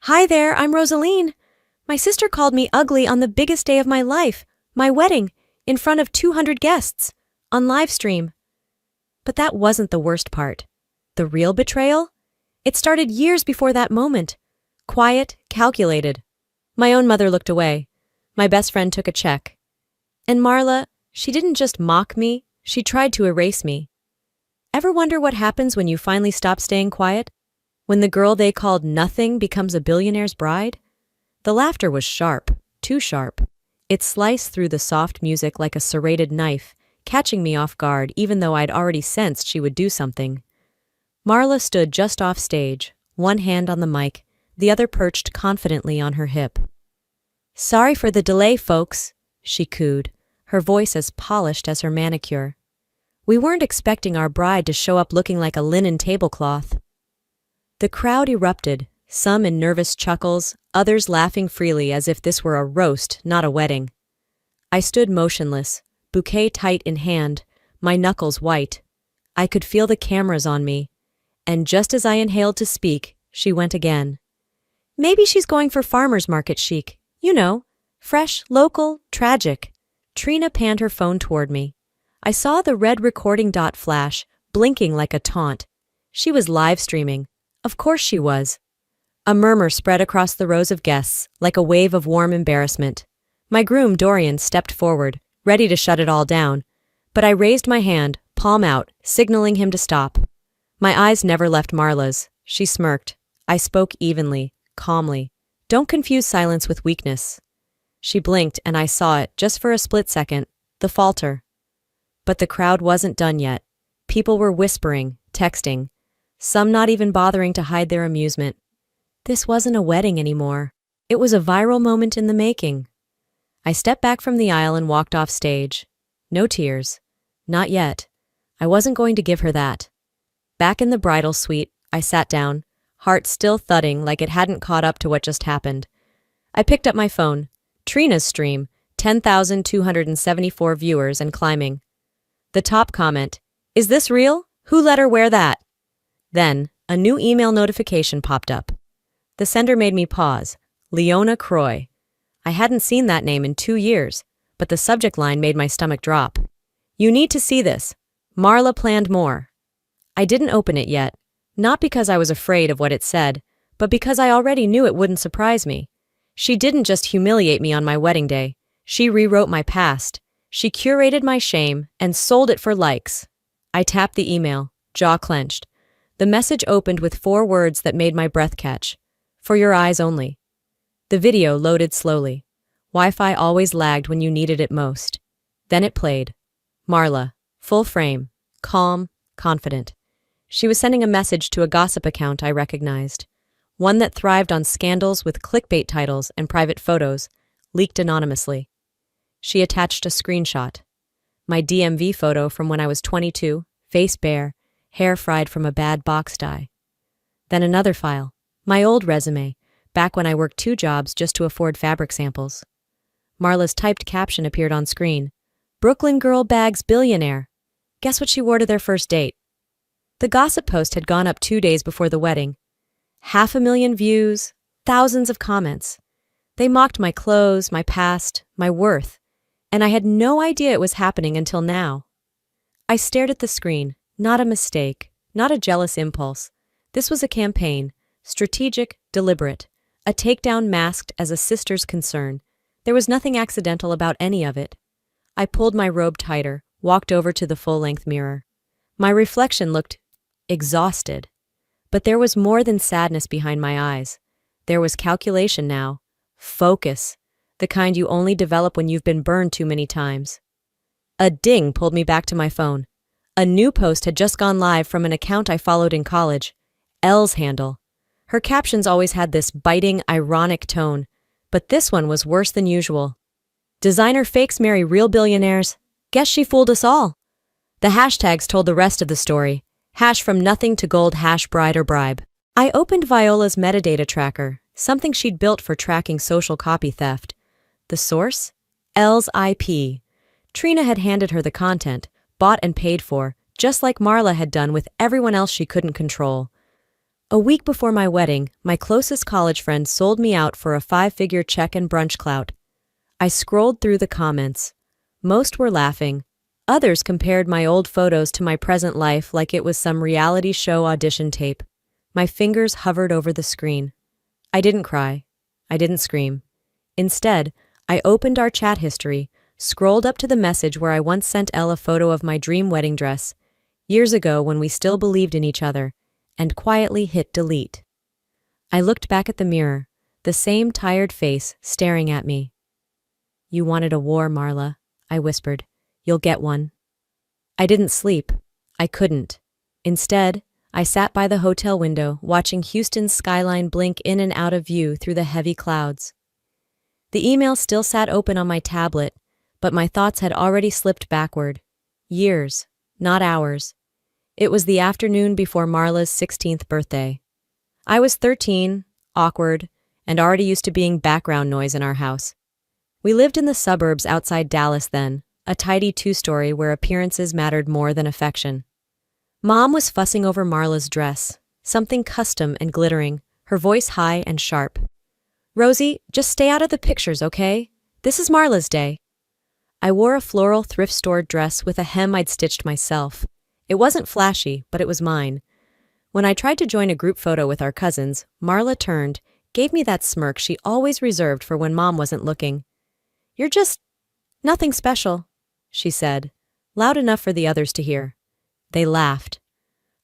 Hi there, I'm Rosaline. My sister called me ugly on the biggest day of my life, my wedding, in front of 200 guests, on live stream. But that wasn't the worst part. The real betrayal? It started years before that moment. Quiet, calculated. My own mother looked away. My best friend took a check. And Marla, she didn't just mock me, she tried to erase me. Ever wonder what happens when you finally stop staying quiet? When the girl they called nothing becomes a billionaire's bride? The laughter was sharp, too sharp. It sliced through the soft music like a serrated knife, catching me off guard even though I'd already sensed she would do something. Marla stood just off stage, one hand on the mic, the other perched confidently on her hip. "Sorry for the delay, folks," she cooed, her voice as polished as her manicure. "We weren't expecting our bride to show up looking like a linen tablecloth." The crowd erupted, some in nervous chuckles, others laughing freely as if this were a roast, not a wedding. I stood motionless, bouquet tight in hand, my knuckles white. I could feel the cameras on me, and just as I inhaled to speak, she went again. "Maybe she's going for farmer's market chic. You know, fresh, local, tragic." Trina panned her phone toward me. I saw the red recording dot flash, blinking like a taunt. She was live streaming. Of course she was. A murmur spread across the rows of guests, like a wave of warm embarrassment. My groom, Dorian, stepped forward, ready to shut it all down. But I raised my hand, palm out, signaling him to stop. My eyes never left Marla's. She smirked. I spoke evenly, calmly. "Don't confuse silence with weakness." She blinked, and I saw it, just for a split second, the falter. But the crowd wasn't done yet. People were whispering, texting, some not even bothering to hide their amusement. This wasn't a wedding anymore. It was a viral moment in the making. I stepped back from the aisle and walked off stage. No tears. Not yet. I wasn't going to give her that. Back in the bridal suite, I sat down, heart still thudding like it hadn't caught up to what just happened. I picked up my phone. Trina's stream, 10,274 viewers and climbing. The top comment, "Is this real? Who let her wear that?" Then, a new email notification popped up. The sender made me pause. Leona Croy. I hadn't seen that name in 2 years, but the subject line made my stomach drop. "You need to see this. Marla planned more." I didn't open it yet, not because I was afraid of what it said, but because I already knew it wouldn't surprise me. She didn't just humiliate me on my wedding day. She rewrote my past. She curated my shame and sold it for likes. I tapped the email, jaw clenched. The message opened with 4 words that made my breath catch. "For your eyes only." The video loaded slowly. Wi-Fi always lagged when you needed it most. Then it played. Marla, full frame, calm, confident. She was sending a message to a gossip account I recognized. One that thrived on scandals with clickbait titles and private photos, leaked anonymously. She attached a screenshot. My DMV photo from when I was 22, face bare, hair fried from a bad box dye. Then another file, my old resume, back when I worked 2 jobs just to afford fabric samples. Marla's typed caption appeared on screen. "Brooklyn girl bags billionaire." Guess what she wore to their first date? The gossip post had gone up 2 days before the wedding. 500,000 views, thousands of comments. They mocked my clothes, my past, my worth, and I had no idea it was happening until now. I stared at the screen. Not a mistake, not a jealous impulse. This was a campaign, strategic, deliberate, a takedown masked as a sister's concern. There was nothing accidental about any of it. I pulled my robe tighter, walked over to the full-length mirror. My reflection looked exhausted. But there was more than sadness behind my eyes. There was calculation now. Focus. The kind you only develop when you've been burned too many times. A ding pulled me back to my phone. A new post had just gone live from an account I followed in college. Elle's handle. Her captions always had this biting, ironic tone, but this one was worse than usual. "Designer fakes marry real billionaires. Guess she fooled us all." The hashtags told the rest of the story. Hash from nothing to gold, hash bride or bribe. I opened Viola's metadata tracker, something she'd built for tracking social copy theft. The source? Elle's IP. Trina had handed her the content, bought and paid for, just like Marla had done with everyone else she couldn't control. A week before my wedding, my closest college friend sold me out for a 5-figure check and brunch clout. I scrolled through the comments. Most were laughing. Others compared my old photos to my present life like it was some reality show audition tape. My fingers hovered over the screen. I didn't cry. I didn't scream. Instead, I opened our chat history, scrolled up to the message where I once sent Elle a photo of my dream wedding dress, years ago when we still believed in each other, and quietly hit delete. I looked back at the mirror, the same tired face staring at me. "You wanted a war, Marla," I whispered. "You'll get one." I didn't sleep. I couldn't. Instead, I sat by the hotel window, watching Houston's skyline blink in and out of view through the heavy clouds. The email still sat open on my tablet, but my thoughts had already slipped backward. Years, not hours. It was the afternoon before Marla's 16th birthday. I was 13, awkward, and already used to being background noise in our house. We lived in the suburbs outside Dallas then, a tidy 2-story where appearances mattered more than affection. Mom was fussing over Marla's dress, something custom and glittering, her voice high and sharp. "Rosie, just stay out of the pictures, okay? This is Marla's day." I wore a floral thrift store dress with a hem I'd stitched myself. It wasn't flashy, but it was mine. When I tried to join a group photo with our cousins, Marla turned, gave me that smirk she always reserved for when Mom wasn't looking. "You're just nothing special," she said, loud enough for the others to hear. They laughed.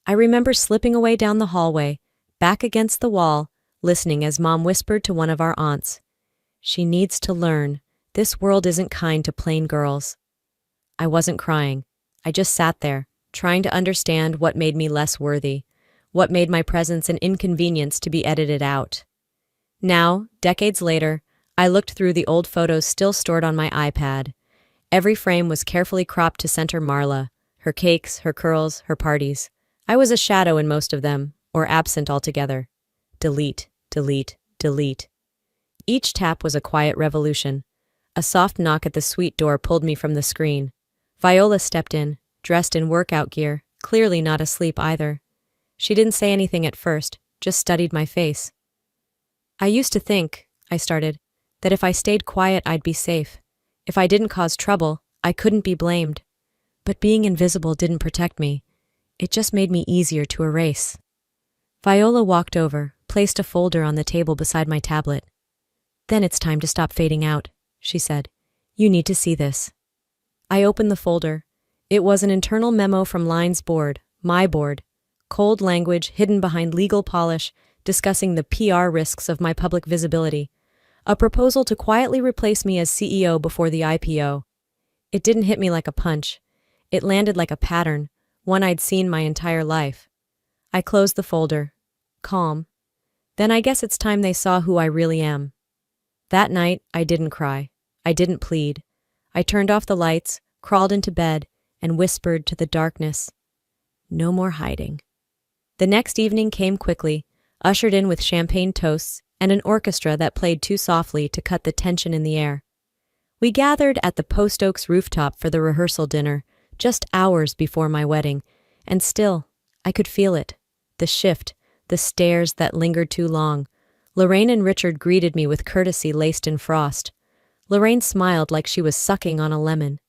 I remember slipping away down the hallway, back against the wall, listening as Mom whispered to one of our aunts. "She needs to learn. This world isn't kind to plain girls." I wasn't crying. I just sat there, trying to understand what made me less worthy, what made my presence an inconvenience to be edited out. Now, decades later, I looked through the old photos still stored on my iPad. Every frame was carefully cropped to center Marla, her cakes, her curls, her parties. I was a shadow in most of them, or absent altogether. Delete, delete, delete. Each tap was a quiet revolution. A soft knock at the suite door pulled me from the screen. Viola stepped in, dressed in workout gear, clearly not asleep either. She didn't say anything at first, just studied my face. "I used to think," I started, "that if I stayed quiet I'd be safe. If I didn't cause trouble, I couldn't be blamed. But being invisible didn't protect me. It just made me easier to erase." Viola walked over, placed a folder on the table beside my tablet. "Then it's time to stop fading out," she said. "You need to see this." I opened the folder. It was an internal memo from Line's board, my board. Cold language hidden behind legal polish, discussing the PR risks of my public visibility. A proposal to quietly replace me as CEO before the IPO. It didn't hit me like a punch. It landed like a pattern, one I'd seen my entire life. I closed the folder. Calm. Then I guess it's time they saw who I really am. That night, I didn't cry. I didn't plead. I turned off the lights, crawled into bed, and whispered to the darkness, "No more hiding." The next evening came quickly, ushered in with champagne toasts and an orchestra that played too softly to cut the tension in the air. We gathered at the Post Oaks rooftop for the rehearsal dinner, just hours before my wedding, and still, I could feel it. The shift, the stares that lingered too long. Lorraine and Richard greeted me with courtesy laced in frost. Lorraine smiled like she was sucking on a lemon.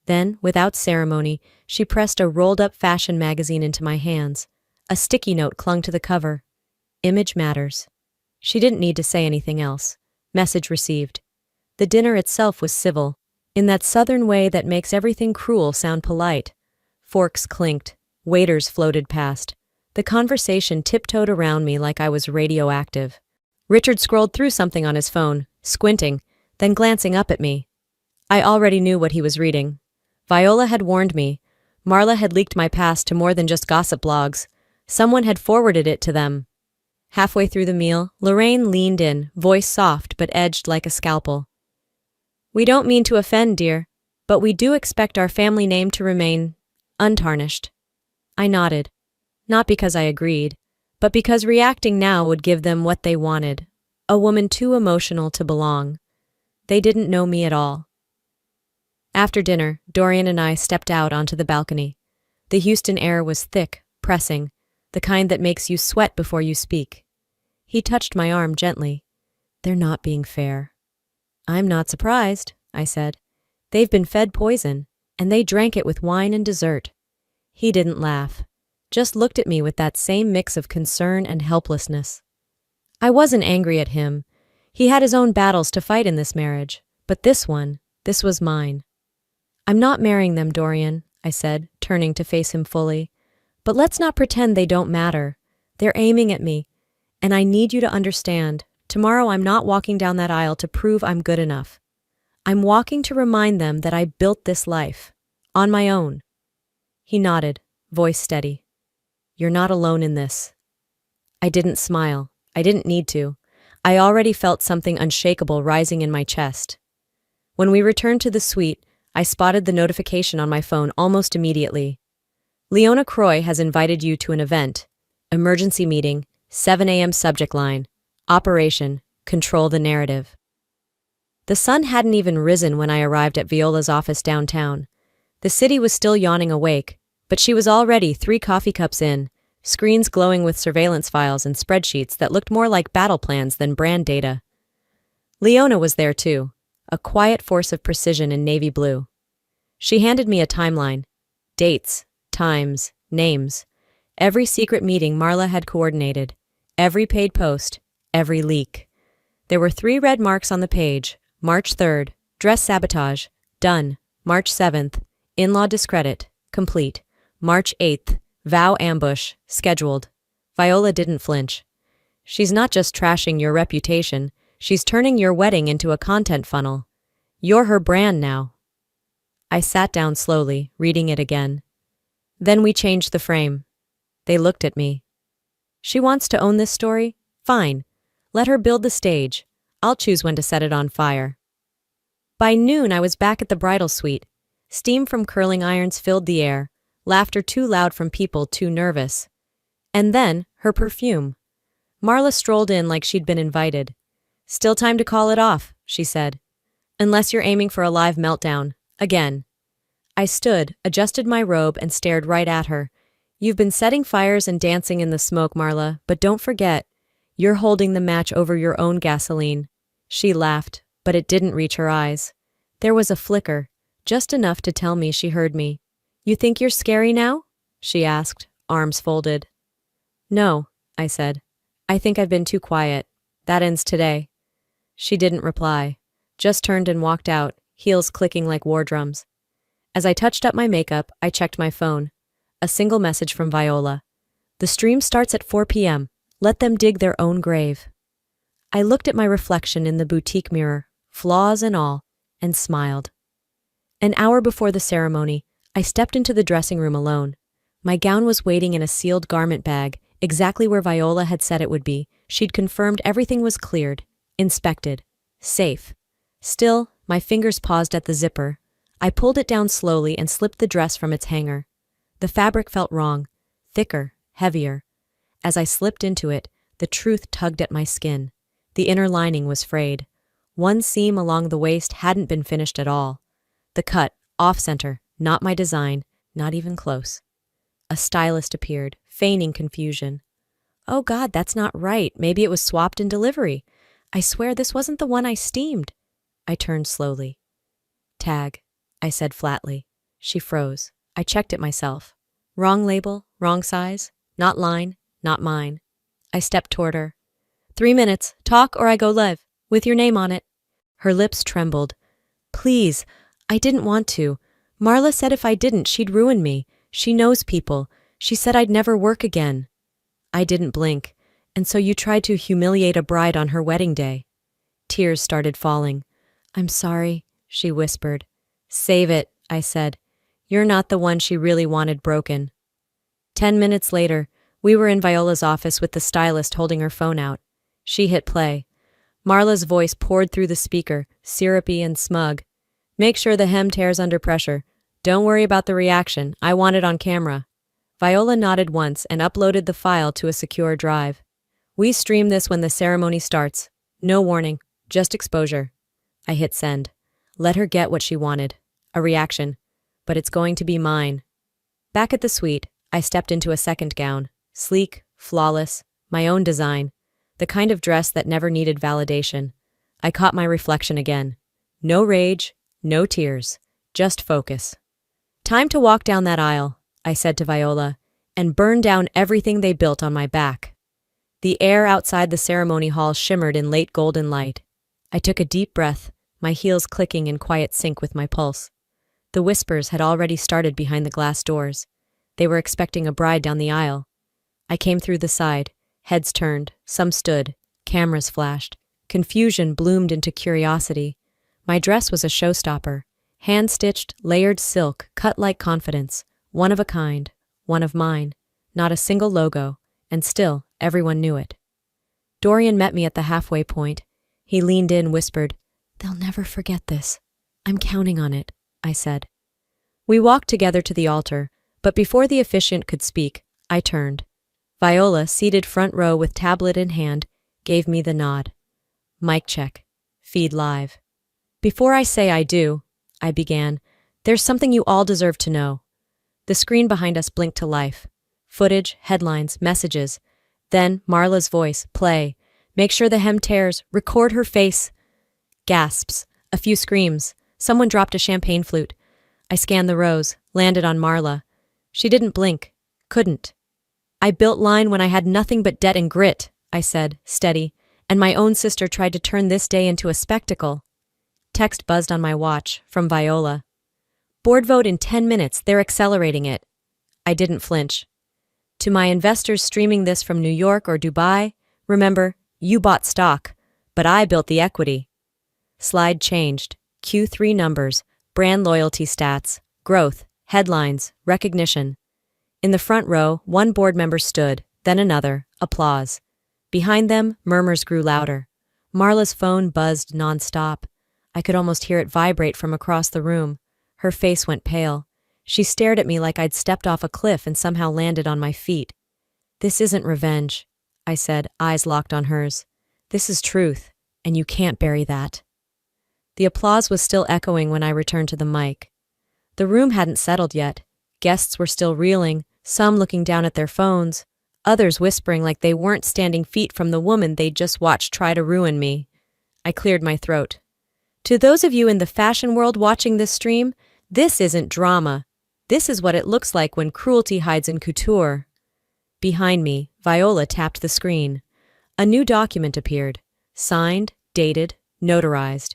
Then, without ceremony, she pressed a rolled-up fashion magazine into my hands. A sticky note clung to the cover. "Image matters." She didn't need to say anything else. Message received. The dinner itself was civil, in that southern way that makes everything cruel sound polite. Forks clinked. Waiters floated past. The conversation tiptoed around me like I was radioactive. Richard scrolled through something on his phone, squinting, then glancing up at me. I already knew what he was reading. Viola had warned me. Marla had leaked my past to more than just gossip blogs. Someone had forwarded it to them. Halfway through the meal, Lorraine leaned in, voice soft but edged like a scalpel. "We don't mean to offend, dear, but we do expect our family name to remain untarnished." I nodded. Not because I agreed, but because reacting now would give them what they wanted. A woman too emotional to belong. They didn't know me at all. After dinner, Dorian and I stepped out onto the balcony. The Houston air was thick, pressing. The kind that makes you sweat before you speak. He touched my arm gently. They're not being fair. I'm not surprised, I said. They've been fed poison, and they drank it with wine and dessert. He didn't laugh, just looked at me with that same mix of concern and helplessness. I wasn't angry at him. He had his own battles to fight in this marriage, but this was mine. I'm not marrying them, Dorian, I said, turning to face him fully. But let's not pretend they don't matter. They're aiming at me, and I need you to understand, tomorrow I'm not walking down that aisle to prove I'm good enough. I'm walking to remind them that I built this life, on my own. He nodded, voice steady. You're not alone in this. I didn't smile. I didn't need to. I already felt something unshakable rising in my chest. When we returned to the suite, I spotted the notification on my phone almost immediately. Leona Croy has invited you to an event. Emergency meeting, 7 a.m. subject line. Operation, control the narrative. The sun hadn't even risen when I arrived at Viola's office downtown. The city was still yawning awake, but she was already 3 coffee cups in, screens glowing with surveillance files and spreadsheets that looked more like battle plans than brand data. Leona was there too, a quiet force of precision in navy blue. She handed me a timeline. Dates, times, names. Every secret meeting Marla had coordinated. Every paid post. Every leak. There were 3 red marks on the page. March 3rd, dress sabotage, done. March 7th, in-law discredit, complete. March 8th, vow ambush, scheduled. Viola didn't flinch. She's not just trashing your reputation, she's turning your wedding into a content funnel. You're her brand now. I sat down slowly, reading it again. Then we changed the frame. They looked at me. She wants to own this story? Fine. Let her build the stage. I'll choose when to set it on fire. By noon, I was back at the bridal suite. Steam from curling irons filled the air, laughter too loud from people too nervous. And then, her perfume. Marla strolled in like she'd been invited. Still time to call it off, she said. Unless you're aiming for a live meltdown. Again. I stood, adjusted my robe, and stared right at her. You've been setting fires and dancing in the smoke, Marla, but don't forget, you're holding the match over your own gasoline. She laughed, but it didn't reach her eyes. There was a flicker, just enough to tell me she heard me. You think you're scary now? She asked, arms folded. No, I said. I think I've been too quiet. That ends today. She didn't reply, just turned and walked out, heels clicking like war drums. As I touched up my makeup, I checked my phone. A single message from Viola. The stream starts at 4 p.m. Let them dig their own grave. I looked at my reflection in the boutique mirror, flaws and all, and smiled. An hour before the ceremony, I stepped into the dressing room alone. My gown was waiting in a sealed garment bag, exactly where Viola had said it would be. She'd confirmed everything was cleared, inspected, safe. Still, my fingers paused at the zipper. I pulled it down slowly and slipped the dress from its hanger. The fabric felt wrong, thicker, heavier. As I slipped into it, the truth tugged at my skin. The inner lining was frayed. One seam along the waist hadn't been finished at all. The cut, off-center, not my design, not even close. A stylist appeared, feigning confusion. Oh God, that's not right. Maybe it was swapped in delivery. I swear this wasn't the one I steamed. I turned slowly. Tag, I said flatly. She froze. I checked it myself. Wrong label, wrong size, not line, not mine. I stepped toward her. 3 minutes, talk or I go live, with your name on it. Her lips trembled. Please, I didn't want to. Marla said if I didn't, she'd ruin me. She knows people. She said I'd never work again. I didn't blink. And so you tried to humiliate a bride on her wedding day. Tears started falling. I'm sorry, she whispered. Save it, I said. You're not the one she really wanted broken. 10 minutes later, we were in Viola's office with the stylist holding her phone out. She hit play. Marla's voice poured through the speaker, syrupy and smug. Make sure the hem tears under pressure. Don't worry about the reaction. I want it on camera. Viola nodded once and uploaded the file to a secure drive. We stream this when the ceremony starts. No warning, just exposure. I hit send. Let her get what she wanted. A reaction. But it's going to be mine. Back at the suite, I stepped into a second gown. Sleek, flawless, my own design, the kind of dress that never needed validation. I caught my reflection again. No rage, no tears, just focus. Time to walk down that aisle, I said to Viola, and burn down everything they built on my back. The air outside the ceremony hall shimmered in late golden light. I took a deep breath, my heels clicking in quiet sync with my pulse. The whispers had already started behind the glass doors. They were expecting a bride down the aisle. I came through the side, heads turned, some stood, cameras flashed. Confusion bloomed into curiosity. My dress was a showstopper. Hand-stitched, layered silk, cut like confidence. One of a kind, one of mine. Not a single logo, and still, everyone knew it. Dorian met me at the halfway point. He leaned in, whispered, "They'll never forget this. I'm counting on it," I said. We walked together to the altar, but before the officiant could speak, I turned. Viola, seated front row with tablet in hand, gave me the nod. Mic check. Feed live. "Before I say I do," I began, "there's something you all deserve to know." The screen behind us blinked to life. Footage, headlines, messages. Then Marla's voice, play. Make sure the hem tears. Record her face. Gasps. A few screams. Someone dropped a champagne flute. I scanned the rows, landed on Marla. She didn't blink. Couldn't. "I built line when I had nothing but debt and grit," I said, steady, "and my own sister tried to turn this day into a spectacle." Text buzzed on my watch, from Viola. "Board vote in 10 minutes, they're accelerating it." I didn't flinch. "To my investors streaming this from New York or Dubai, remember, you bought stock, but I built the equity." Slide changed. Q3 numbers, brand loyalty stats, growth, headlines, recognition. In the front row, one board member stood, then another, applause. Behind them, murmurs grew louder. Marla's phone buzzed nonstop. I could almost hear it vibrate from across the room. Her face went pale. She stared at me like I'd stepped off a cliff and somehow landed on my feet. "This isn't revenge," I said, eyes locked on hers. "This is truth, and you can't bury that." The applause was still echoing when I returned to the mic. The room hadn't settled yet. Guests were still reeling, some looking down at their phones, others whispering like they weren't standing feet from the woman they'd just watched try to ruin me. I cleared my throat. "To those of you in the fashion world watching this stream, this isn't drama. This is what it looks like when cruelty hides in couture." Behind me, Viola tapped the screen. A new document appeared. Signed, dated, notarized.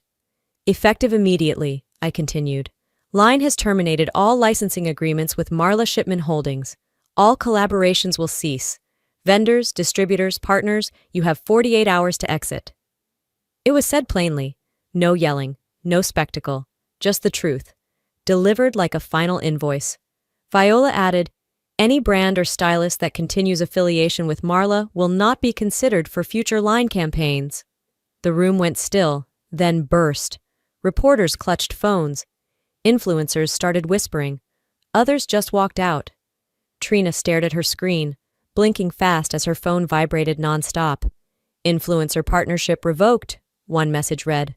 "Effective immediately," I continued. "Line has terminated all licensing agreements with Marla Shipman Holdings. All collaborations will cease. Vendors, distributors, partners, you have 48 hours to exit." It was said plainly. No yelling, no spectacle, just the truth. Delivered like a final invoice. Viola added, "Any brand or stylist that continues affiliation with Marla will not be considered for future line campaigns." The room went still, then burst. Reporters clutched phones. Influencers started whispering. Others just walked out. Trina stared at her screen, blinking fast as her phone vibrated nonstop. "Influencer partnership revoked," one message read.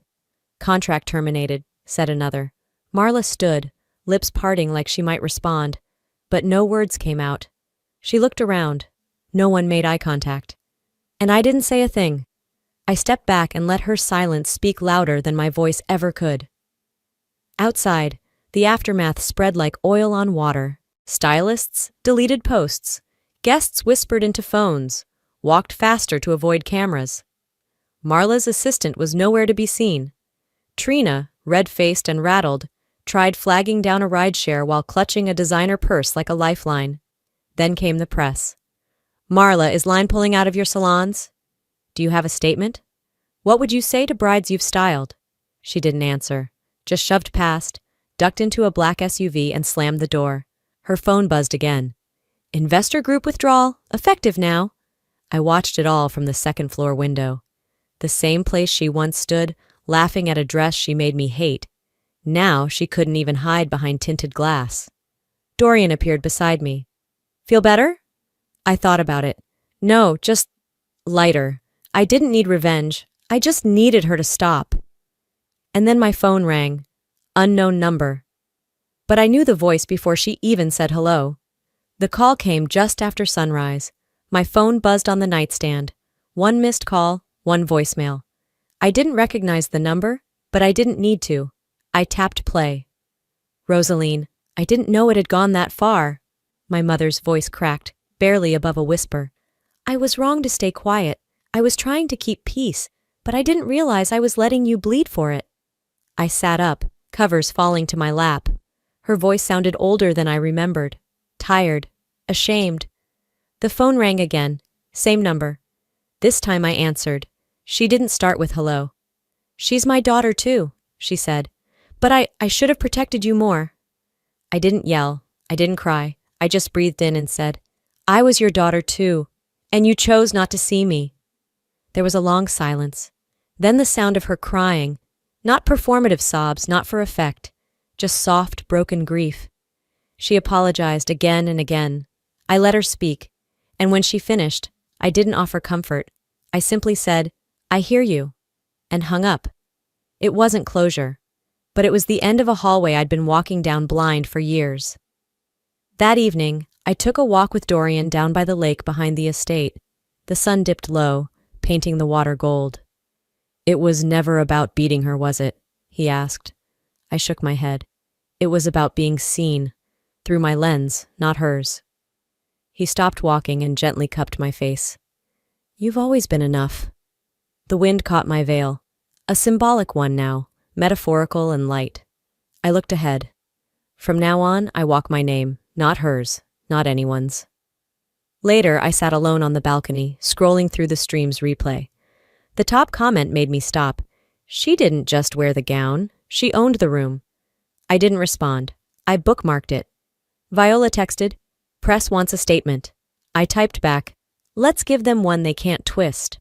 "Contract terminated," said another. Marla stood, lips parting like she might respond, but no words came out. She looked around. No one made eye contact. And I didn't say a thing. I stepped back and let her silence speak louder than my voice ever could. Outside, the aftermath spread like oil on water. Stylists deleted posts. Guests whispered into phones, walked faster to avoid cameras. Marla's assistant was nowhere to be seen. Trina, red-faced and rattled, tried flagging down a rideshare while clutching a designer purse like a lifeline. Then came the press. "Marla, is line pulling out of your salons? Do you have a statement? What would you say to brides you've styled?" She didn't answer, just shoved past, ducked into a black SUV and slammed the door. Her phone buzzed again. "Investor group withdrawal, effective now." I watched it all from the second-floor window. The same place she once stood, laughing at a dress she made me hate. Now she couldn't even hide behind tinted glass. Dorian appeared beside me. "Feel better?" I thought about it. "No, just lighter. I didn't need revenge. I just needed her to stop." And then my phone rang. Unknown number. But I knew the voice before she even said hello. The call came just after sunrise. My phone buzzed on the nightstand. One missed call, one voicemail. I didn't recognize the number, but I didn't need to. I tapped play. Rosaline, I didn't know it had gone that far. My mother's voice cracked, barely above a whisper. I was wrong to stay quiet. I was trying to keep peace, but I didn't realize I was letting you bleed for it. I sat up, covers falling to my lap. Her voice sounded older than I remembered. Tired. Ashamed. The phone rang again. Same number. This time I answered. She didn't start with hello. She's my daughter too, she said. But I should have protected you more. I didn't yell. I didn't cry. I just breathed in and said, I was your daughter too, and you chose not to see me. There was a long silence. Then the sound of her crying. Not performative sobs, not for effect. Just soft, broken grief. She apologized again and again. I let her speak, and when she finished, I didn't offer comfort. I simply said, I hear you, and hung up. It wasn't closure, but it was the end of a hallway I'd been walking down blind for years. That evening, I took a walk with Dorian down by the lake behind the estate. The sun dipped low, painting the water gold. It was never about beating her, was it? He asked. I shook my head. It was about being seen, through my lens, not hers. He stopped walking and gently cupped my face. You've always been enough. The wind caught my veil, a symbolic one now, metaphorical and light. I looked ahead. From now on, I walk my name, not hers, not anyone's. Later, I sat alone on the balcony, scrolling through the stream's replay. The top comment made me stop. She didn't just wear the gown, she owned the room. I didn't respond. I bookmarked it. Viola texted, Press wants a statement. I typed back, let's give them one they can't twist.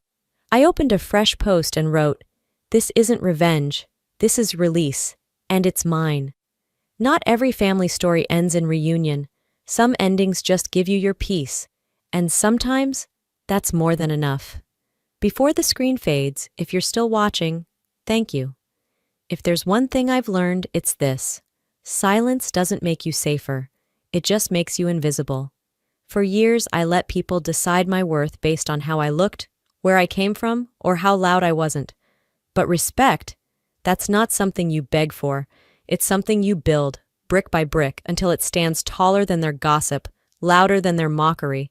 I opened a fresh post and wrote, this isn't revenge, this is release, and it's mine. Not every family story ends in reunion. Some endings just give you your peace, and sometimes that's more than enough. Before the screen fades, if you're still watching, thank you. If there's one thing I've learned, it's this. Silence doesn't make you safer. It just makes you invisible. For years, I let people decide my worth based on how I looked, where I came from, or how loud I wasn't. But respect, that's not something you beg for. It's something you build, brick by brick, until it stands taller than their gossip, louder than their mockery.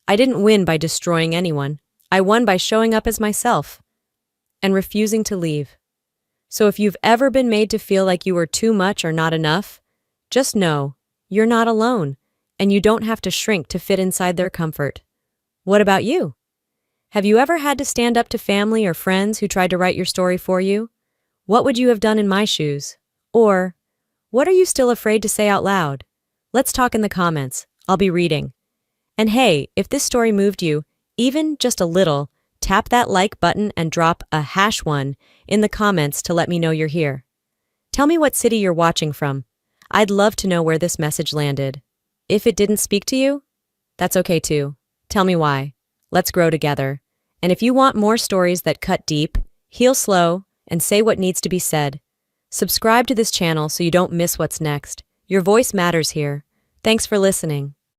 I didn't win by destroying anyone. I won by showing up as myself and refusing to leave. So if you've ever been made to feel like you were too much or not enough, just know you're not alone, and you don't have to shrink to fit inside their comfort. What about you? Have you ever had to stand up to family or friends who tried to write your story for you? What would you have done in my shoes? Or, what are you still afraid to say out loud? Let's talk in the comments. I'll be reading. And hey, if this story moved you, even just a little, tap that like button and drop a #1 in the comments to let me know you're here. Tell me what city you're watching from. I'd love to know where this message landed. If it didn't speak to you, that's okay too. Tell me why. Let's grow together. And if you want more stories that cut deep, heal slow, and say what needs to be said, subscribe to this channel so you don't miss what's next. Your voice matters here. Thanks for listening.